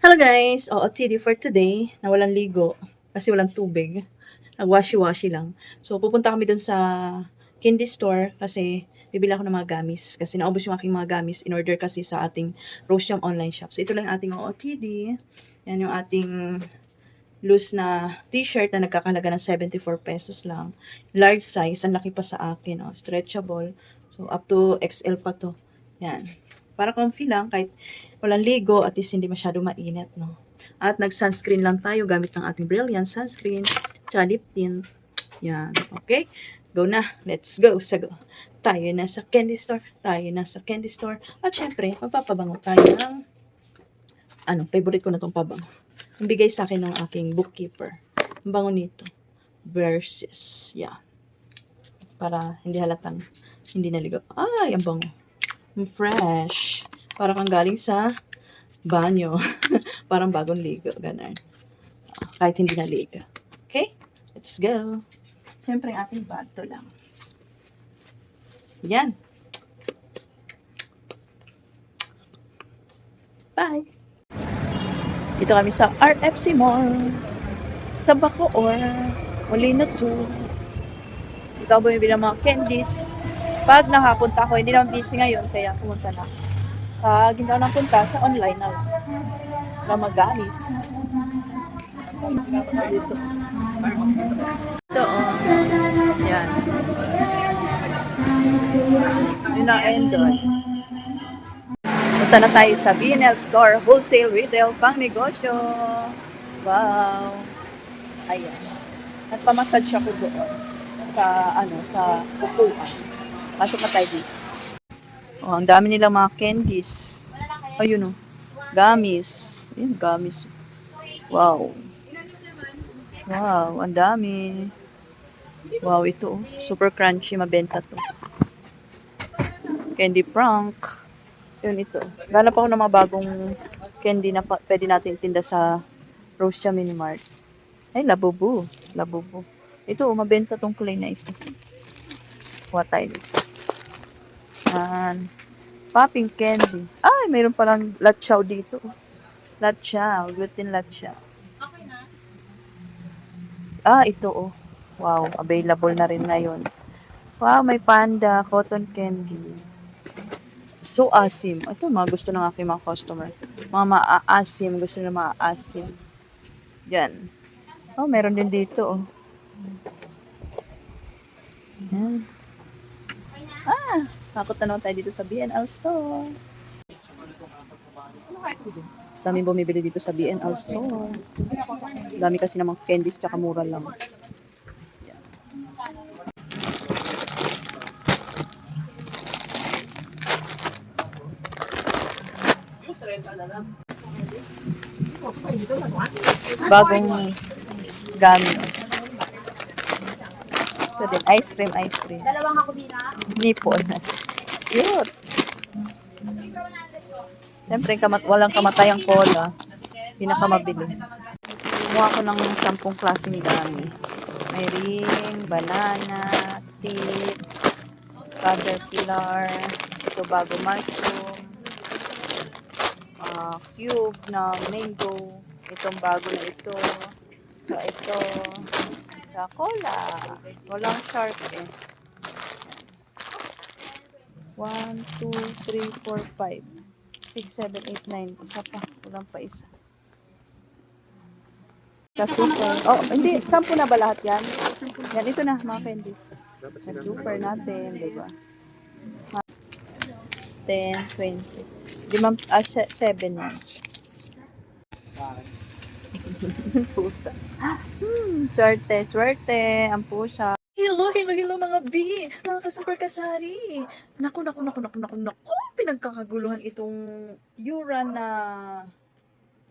Hello guys! OOTD for today na walang ligo kasi walang tubig. Nag-washi-washi lang. So pupunta kami dun sa candy store kasi bibili ako ng mga gamis kasi naubos yung aking mga gamis in order kasi sa ating Rosejam online shop. So ito lang yung ating OOTD. Yan yung ating loose na t-shirt na nagkakalaga ng 74 pesos lang. Large size, ang laki pa sa akin, stretchable. So up to XL pa to. Yan. Para comfy lang kahit walang ligo at least hindi masyado mainit, no. At nag-sunscreen lang tayo gamit ng ating Brilliant sunscreen, tsaka lip tint. Yan. Okay? Go na. Let's go. Go. Tayo na sa candy store. Tayo na sa candy store. At syempre, magpapabango tayo ng favorite ko na tong pabango. Yung bigay sa akin ng aking bookkeeper. Ang bango nito. Versus. Yeah. Para hindi halatang hindi naligaw. Ay, ang bango. Fresh. Para kang galing sa banyo. Parang bagong ligo. Ganun. Kahit hindi naligo. Okay? Let's go. Siyempre, ang ating bag to lang. Yan. Bye! Dito kami sa RFC Mall. Sa Bacoor. Molina 2. Dito ako bumibili ng mga candies. Pag nakapunta ako, hindi naman busy ngayon, kaya pumunta na. Pag hindi ako napunta, sa online na lang. Na magamis. Dito. Ito, Yan. Yun na doon. Punta na tayo sa B&L Store, Wholesale Retail, pang negosyo. Wow. Ayan. Nagpamassage ako doon sa upuan. Pasok na tayo dito. Ang dami nilang mga candies. Ayun gamis. Ayun, gamis. Wow. Wow, ang dami. Wow, ito super crunchy, mabenta to. Candy Prank. Yun ito. Hanap ako ng mga bagong candy na pwede natin tinda sa Rosejam Mini Mart. Ay, Labubu. Labubu. Ito, mabenta tong clay na ito. Kuha tayo dito. Popping candy. Ay, mayroon palang latchaw dito. Latchaw. Gluten latchaw. Ito Wow, available na rin ngayon. Wow, may panda, cotton candy. So asim. Ito, mga gusto ng aking mga customer. Mga maaasim. Gusto ng maaasim. Yan. Meron din dito, Yan. Takot na naman tayo dito sa B&L store. Dami bumibili dito sa B&L store. Dami kasi namang candies tsaka mura lang. Yan. Bagong gamit. Ito din, ice cream. Dalawang ako bina. Nipon. Cute. Siyempre, walang kamatayang cola. Pinakamabili. Kumuha ko ng 10 klaseng dami. May ring, banana, tip, caterpillar, ito bago mushroom, cube na mango, itong bago na ito, so ito, sa cola, walang sharp 1, 2, 3, 4, 5, 6, 7, 8, 9, isa pa, walang pa isa. Super. Hindi. 10 na ba lahat yan? Yan, ito na, mga candies. Super natin, di ba? 10, 20. 7 yan. Pusa. Swerte. Ang pusa. Hello mga B! Mga ka-super kasari! Naku, pinagkakaguluhan itong Yura na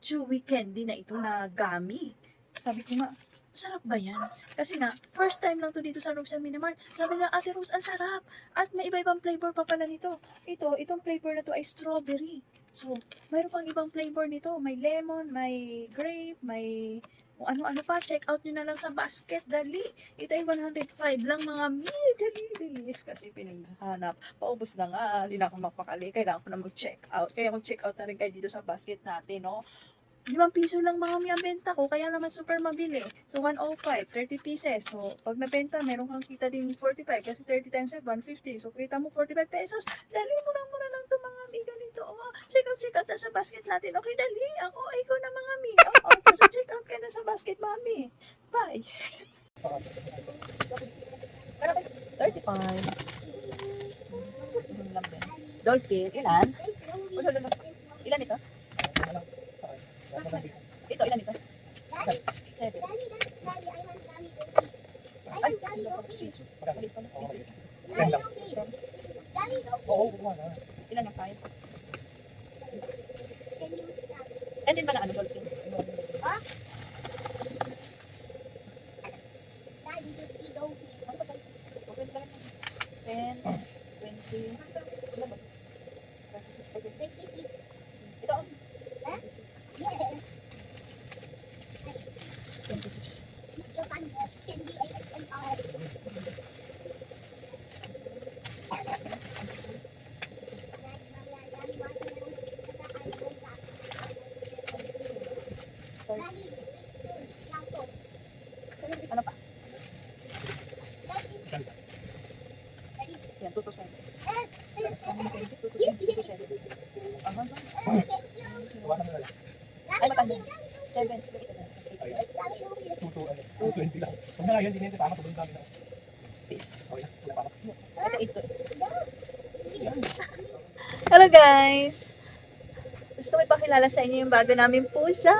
chewy candy na ito na gummy. Sabi ko nga, sarap ba yan? Kasi nga, first time lang to dito sa Rosejam Mini Mart. Sabi nga, Ate Rose, ang sarap. At may iba-ibang flavor pa pala nito. Itong flavor na to ay strawberry. So, mayroon pang ibang flavor nito. May lemon, may grape, may kung ano-ano pa. Check out nyo na lang sa basket. Dali. Ito ay 105 lang mga dali. Bilis kasi pinaghanap. Paubos na nga. Hindi na ako mapakali. Kailangan ko na mag-check out. Kaya mag-check out na rin kayo dito sa basket natin, no? ₱5 lang mami ang benta ko, kaya naman super mabili. So, 105, 30 pieces. So, pag nabenta, meron kang kita din 45 kasi 30 times 5, 150. So, kita mo 45 pesos. Dali mo na lang to mga amiga nito. Oh, check out na sa basket natin. Okay, dali. Ako, ikaw na mga amiga. Oh, basta check out ka na sa basket, mami. Bye. 35. Lang din. Dolphin, ilan? Ilan ito? Ito, ilan ito? 7. Ay, piso. Ilan yung 5? And din ba na ano, dolphin? Ano ba sa'yo? Okay, lang. 10, 20, ilan ba? 36. Ito, 26. Ano pa? Yan, 2 to 7. 2 to 7. Ay, matanda. 7. 220 lang. Huwag na nga yan, hindi na tama. Tulong dami na. Peace. Okay na, wala pa ako. Kasi 8 to. Hello guys! Gusto ko ipakilala sa inyo yung bago namin pusa.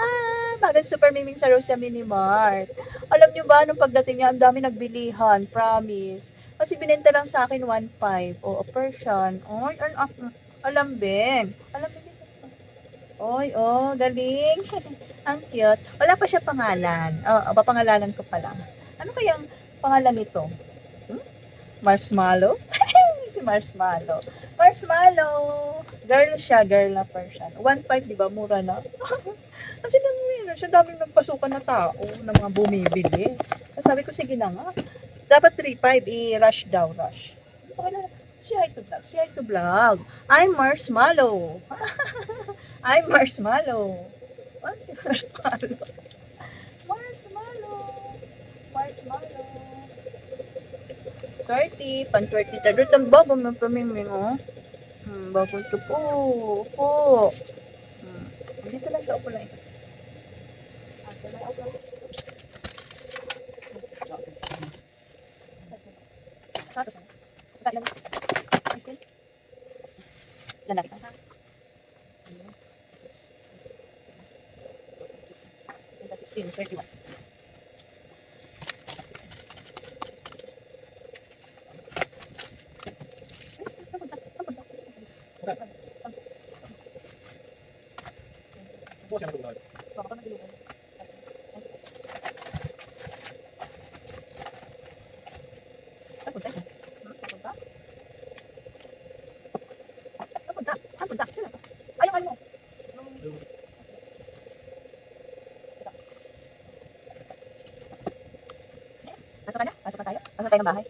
Bagong Super Miming sa Rosia Mini Mart. Alam nyo ba, nung pagdating niya, ang dami nagbilihan. Promise. Kasi binenta lang sa akin 1.5. O, Persian. Oy, alambing. Alambing dito. Oy, oh, galing. Ang cute. Wala pa siya pangalan. Papangalanan ko pa lang. Ano kayang pangalan nito? Marshmallow? Si Marshmallow. Marshmallow! Girl siya, girl na Persian. 1.5, di ba? Mura na. Kasi nang siya, daming nagpasukan na tao na mga bumibili. Sabi ko, sige na nga. Dapat 3.5, i-rush daw, rush. Okay, si hi to vlog, si hi to vlog. I'm Marshmallow. I'm Marshmallow. Ano si Marshmallow? Marshmallow. Marshmallow. 30, pan 30. Tadot ang bago ng pamiming, oh. Bago ito po. Opo. Dito lang sa upo lang ito. Saan? Ilan na kita? 16, 21. Bukas yan, tulong. Baka ka naguluhan. Ay, punta ito. Punta? Punta? Punta? Ayaw, ayaw mo. Pasok ka na? Pasok ka tayo? Pasok tayo ng bahay?